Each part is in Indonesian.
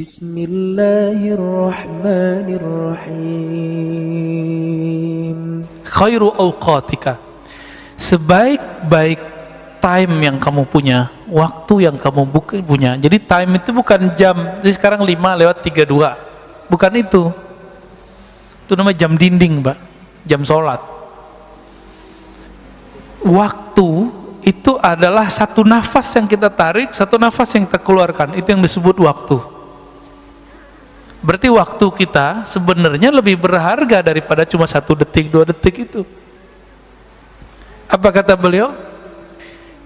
Bismillahirrahmanirrahim. Khairu awqatika, sebaik-baik time yang kamu punya, waktu yang kamu punya. Jadi time itu bukan jam, jadi sekarang 5:32, bukan itu. Itu namanya jam dinding, Mbak, jam sholat. Waktu itu adalah satu nafas yang kita tarik, satu nafas yang kita keluarkan, itu yang disebut waktu. Berarti waktu kita sebenarnya lebih berharga daripada cuma 1 detik, 2 detik itu. Apa kata beliau?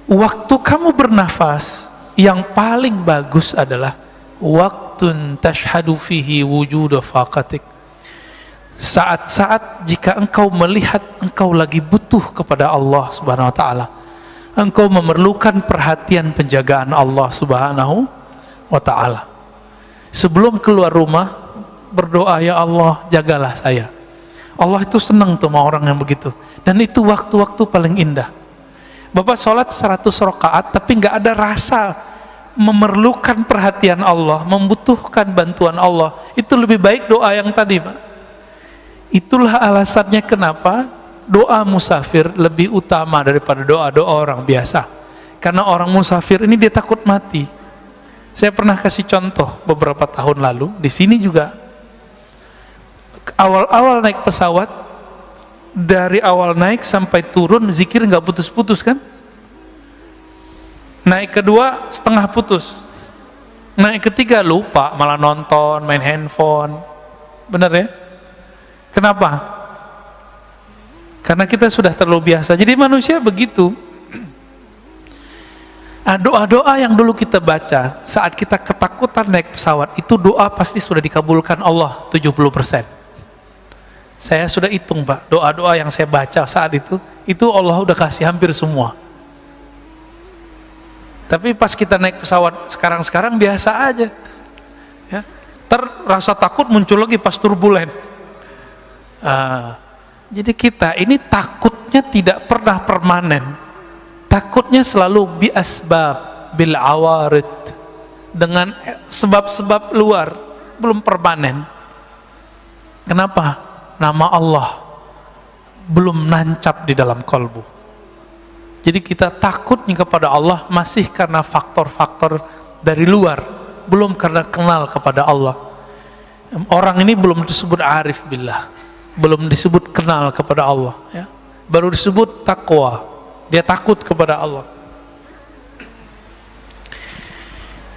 Waktu kamu bernafas, yang paling bagus adalah waktun tashhadu fihi wujuda faqatik. Saat-saat jika engkau melihat engkau lagi butuh kepada Allah Subhanahu wa taala, engkau memerlukan perhatian penjagaan Allah Subhanahu wa taala. Sebelum keluar rumah berdoa, ya Allah jagalah saya. Allah itu senang tuh sama orang yang begitu. Dan itu waktu-waktu paling indah. Bapak sholat 100 rakaat tapi nggak ada rasa memerlukan perhatian Allah, membutuhkan bantuan Allah. Itu lebih baik doa yang tadi, Pak. Itulah alasannya kenapa doa musafir lebih utama daripada doa-doa orang biasa. Karena orang musafir ini dia takut mati. Saya pernah kasih contoh beberapa tahun lalu di sini juga. Awal-awal naik pesawat, dari awal naik sampai turun zikir nggak putus-putus kan? Naik kedua setengah putus, naik ketiga lupa, malah nonton, main handphone. Benar ya? Kenapa? Karena kita sudah terlalu biasa. Jadi manusia begitu. Doa-doa yang dulu kita baca saat kita ketakutan naik pesawat, itu doa pasti sudah dikabulkan Allah 70%. Saya sudah hitung, Pak, doa-doa yang saya baca saat itu Allah udah kasih hampir semua. Tapi pas kita naik pesawat sekarang biasa aja ya. Rasa takut muncul lagi pas turbulen. Jadi kita ini takutnya tidak pernah permanen. Takutnya selalu bi asbab bil awarid, dengan sebab-sebab luar, belum permanen. Kenapa? Nama Allah belum nancap di dalam kalbu. Jadi kita takutnya kepada Allah masih karena faktor-faktor dari luar, belum karena kenal kepada Allah. Orang ini belum disebut arif billah, belum disebut kenal kepada Allah ya. Baru disebut takwa. Dia takut kepada Allah.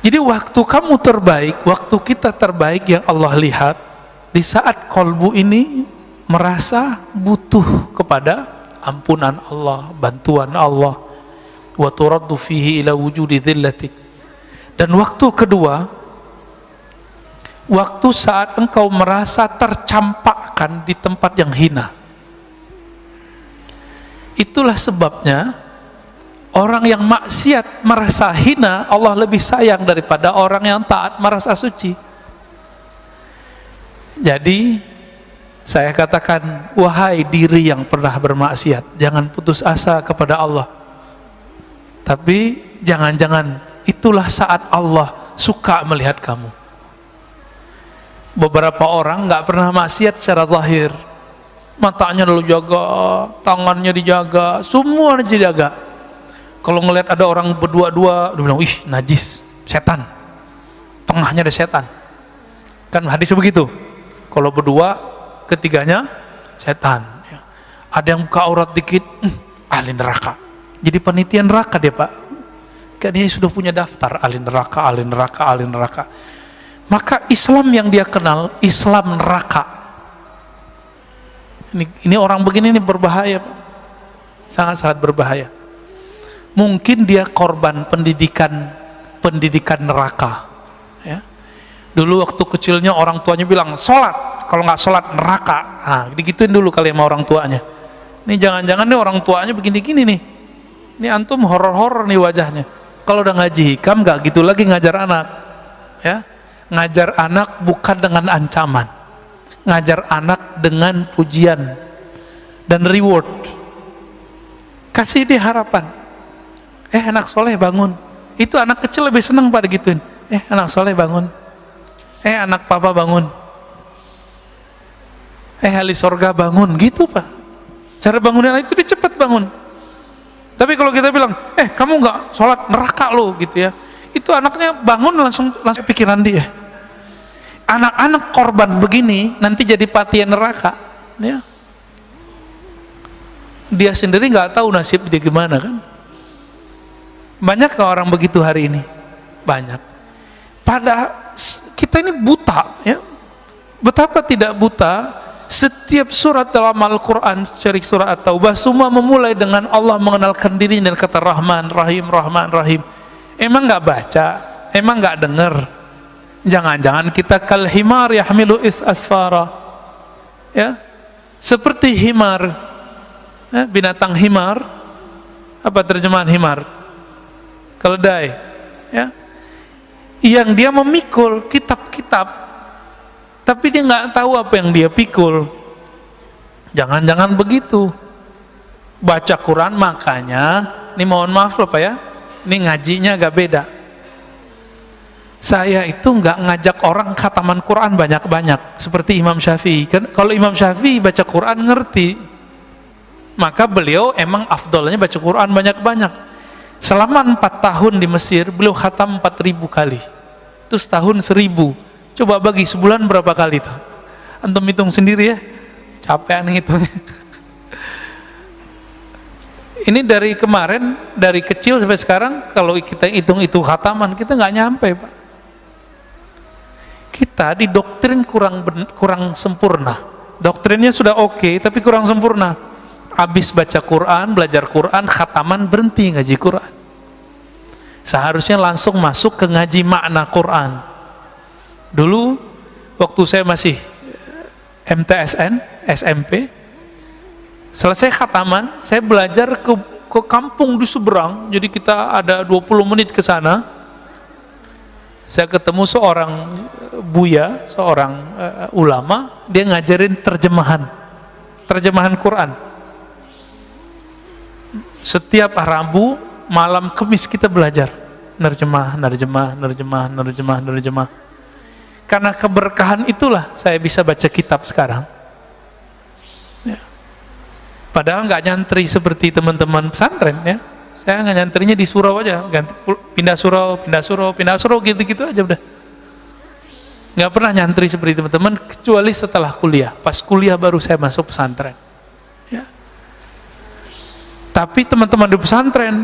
Jadi waktu kamu terbaik, waktu kita terbaik yang Allah lihat di saat kolbu ini merasa butuh kepada ampunan Allah, bantuan Allah. Wa turaddu fihi ila wujudi dhillatik. Dan waktu kedua, waktu saat engkau merasa tercampakkan di tempat yang hina. Itulah sebabnya orang yang maksiat merasa hina, Allah lebih sayang daripada orang yang taat merasa suci. Jadi saya katakan, wahai diri yang pernah bermaksiat, jangan putus asa kepada Allah. Tapi jangan-jangan itulah saat Allah suka melihat kamu. Beberapa orang nggak pernah maksiat secara zahir, matanya lalu jaga, tangannya dijaga, semua dijaga. Kalau ngelihat ada orang berdua-dua, dia bilang, ih najis, setan, tengahnya ada setan. Kan hadisnya begitu. Kalau berdua, ketiganya setan. Ada yang buka aurat dikit, ahli neraka. Jadi panitia neraka dia, Pak. Kan dia sudah punya daftar ahli neraka, ahli neraka, ahli neraka. Maka Islam yang dia kenal, Islam neraka. Ini orang begini ini berbahaya, sangat-sangat berbahaya. Mungkin dia korban pendidikan neraka. Ya. Dulu waktu kecilnya orang tuanya bilang sholat, kalau nggak sholat neraka. Nah, digituin dulu kali sama orang tuanya. Ini jangan-jangan nih orang tuanya begini-gini nih. Ini antum horor-horor nih wajahnya. Kalau udah ngaji hikam nggak gitu lagi ngajar anak. Ya, ngajar anak bukan dengan ancaman. Ngajar anak dengan pujian dan reward. Kasih dia harapan. Anak soleh bangun. Itu anak kecil lebih senang pada gituin. Anak soleh bangun. anak papa bangun, ahli sorga bangun, gitu Pak. Cara bangunin anak itu dia cepat bangun. Tapi kalau kita bilang, kamu nggak sholat, neraka lo, gitu ya, itu anaknya bangun langsung pikiran dia. Anak-anak korban begini nanti jadi patian neraka, ya. Dia sendiri nggak tahu nasib dia gimana kan. Banyak nggak orang begitu hari ini? Banyak. Pada kita ini buta, ya. Betapa tidak buta. Setiap surat dalam Al-Quran, cari surat At-Taubah, semua memulai dengan Allah mengenalkan diri dan kata Rahman, Rahim, Rahman, Rahim. Emang nggak baca? Emang nggak dengar? Jangan-jangan kita kal himar yahmilu asfara, ya, seperti himar, ya, binatang himar. Apa terjemahan himar? Keledai, ya, yang dia memikul kitab-kitab, tapi dia nggak tahu apa yang dia pikul. Jangan-jangan begitu. Baca Quran, makanya ini mohon maaf loh Pak ya, ini ngajinya agak beda. Saya itu nggak ngajak orang khataman Quran banyak-banyak seperti Imam Syafi'i. Kan kalau Imam Syafi'i baca Quran ngerti, maka beliau emang afdolnya baca Quran banyak-banyak. Selama 4 tahun di Mesir beliau khatam 4.000 kali. Itu setahun 1.000. Coba bagi sebulan berapa kali tuh? Antum hitung sendiri ya. Capean ngitungnya. Ini dari kemarin, dari kecil sampai sekarang, kalau kita hitung itu khataman, kita nggak nyampe Pak. Kita didoktrin kurang sempurna. Doktrinnya sudah oke, tapi kurang sempurna. Habis baca Quran, belajar Quran, khataman, berhenti ngaji Quran. Seharusnya langsung masuk ke ngaji makna Quran. Dulu waktu saya masih MTSN, SMP, selesai khataman, saya belajar ke kampung di seberang. Jadi kita ada 20 menit ke sana. Saya ketemu seorang buya, seorang ulama, dia ngajarin terjemahan Quran. Setiap Rabu, malam Kamis kita belajar nerjemah. Karena keberkahan itulah saya bisa baca kitab sekarang. Ya. Padahal nggak nyantri seperti teman-teman pesantren ya. Saya nggak nyantrinya di surau aja, pindah surau gitu-gitu aja udah. Nggak pernah nyantri seperti teman-teman kecuali setelah kuliah. Pas kuliah baru saya masuk pesantren. Ya. Tapi teman-teman di pesantren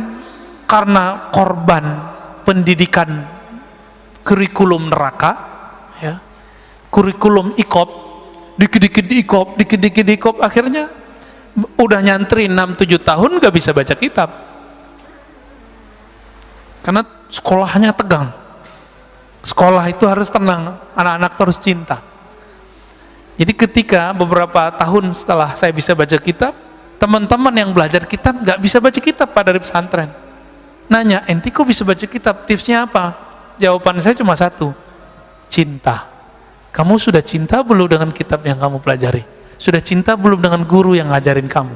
karena korban pendidikan kurikulum neraka, ya, kurikulum ikop, dikit-dikit diikop, akhirnya udah nyantri 6-7 tahun nggak bisa baca kitab. Karena sekolahnya tegang. Sekolah itu harus tenang, anak-anak terus cinta. Jadi ketika beberapa tahun setelah saya bisa baca kitab, teman-teman yang belajar kitab nggak bisa baca kitab Pak dari pesantren. Nanya, enti kok bisa baca kitab? Tipsnya apa? Jawaban saya cuma satu, cinta. Kamu sudah cinta belum dengan kitab yang kamu pelajari? Sudah cinta belum dengan guru yang ngajarin kamu?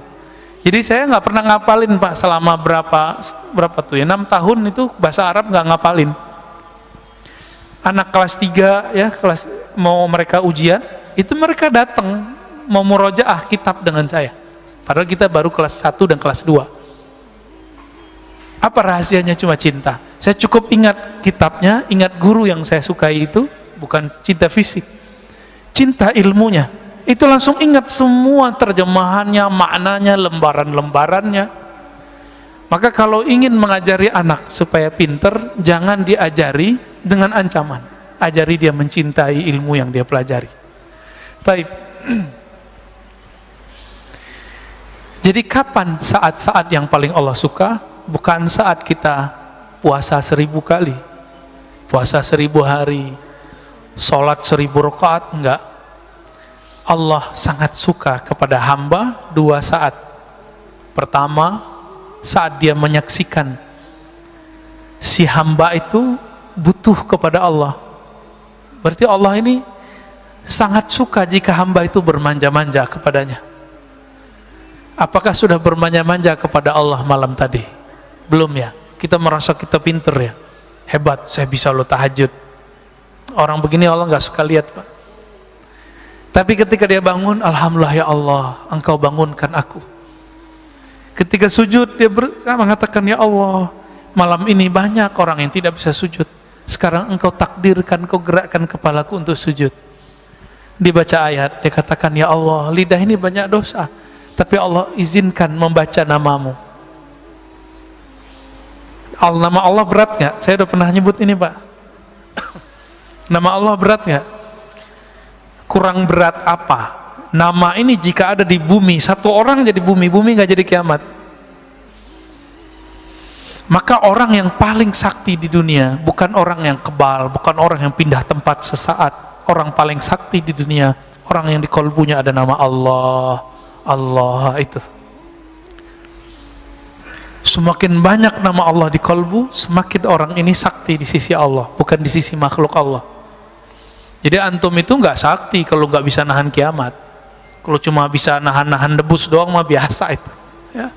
Jadi saya nggak pernah ngapalin Pak selama berapa tuh ya, 6 tahun itu bahasa Arab nggak ngapalin. Anak kelas 3 ya, mau mereka ujian, itu mereka datang mau murojaah kitab dengan saya. Padahal kita baru kelas 1 dan kelas 2. Apa rahasianya? Cuma cinta. Saya cukup ingat kitabnya, ingat guru yang saya sukai itu, bukan cinta fisik. Cinta ilmunya. Itu langsung ingat semua terjemahannya, maknanya, lembaran-lembarannya. Maka kalau ingin mengajari anak supaya pinter, jangan diajari dengan ancaman. Ajari dia mencintai ilmu yang dia pelajari. Baik. Jadi kapan saat-saat yang paling Allah suka? Bukan saat kita puasa 1000 kali, puasa 1000 hari, sholat 1000 rakaat, enggak. Allah sangat suka kepada hamba 2 saat. Pertama, saat dia menyaksikan si hamba itu butuh kepada Allah. Berarti Allah ini sangat suka jika hamba itu bermanja-manja kepadanya. Apakah sudah bermanja-manja kepada Allah malam tadi? Belum ya? Kita merasa kita pinter ya, hebat, saya bisa lo tahajud. Orang begini Allah nggak suka lihat, Pak. Tapi ketika dia bangun, alhamdulillah ya Allah, Engkau bangunkan aku. Ketika sujud dia mengatakan, ya Allah, malam ini banyak orang yang tidak bisa sujud. Sekarang Engkau takdirkan, Engkau gerakkan kepalaku untuk sujud. Dibaca ayat, dia katakan, ya Allah, lidah ini banyak dosa, tapi Allah izinkan membaca namamu. Nama Allah berat nggak? Saya udah pernah nyebut ini, Pak. Nama Allah berat nggak? Kurang berat apa? Nama ini jika ada di bumi, satu orang jadi bumi nggak jadi kiamat. Maka orang yang paling sakti di dunia bukan orang yang kebal, bukan orang yang pindah tempat sesaat. Orang paling sakti di dunia, orang yang di kolbunya ada nama Allah. Allah itu. Semakin banyak nama Allah di kolbu, semakin orang ini sakti di sisi Allah, bukan di sisi makhluk Allah. Jadi antum itu nggak sakti kalau nggak bisa nahan kiamat. Kalau cuma bisa nahan-nahan debus doang mah biasa itu. Ya.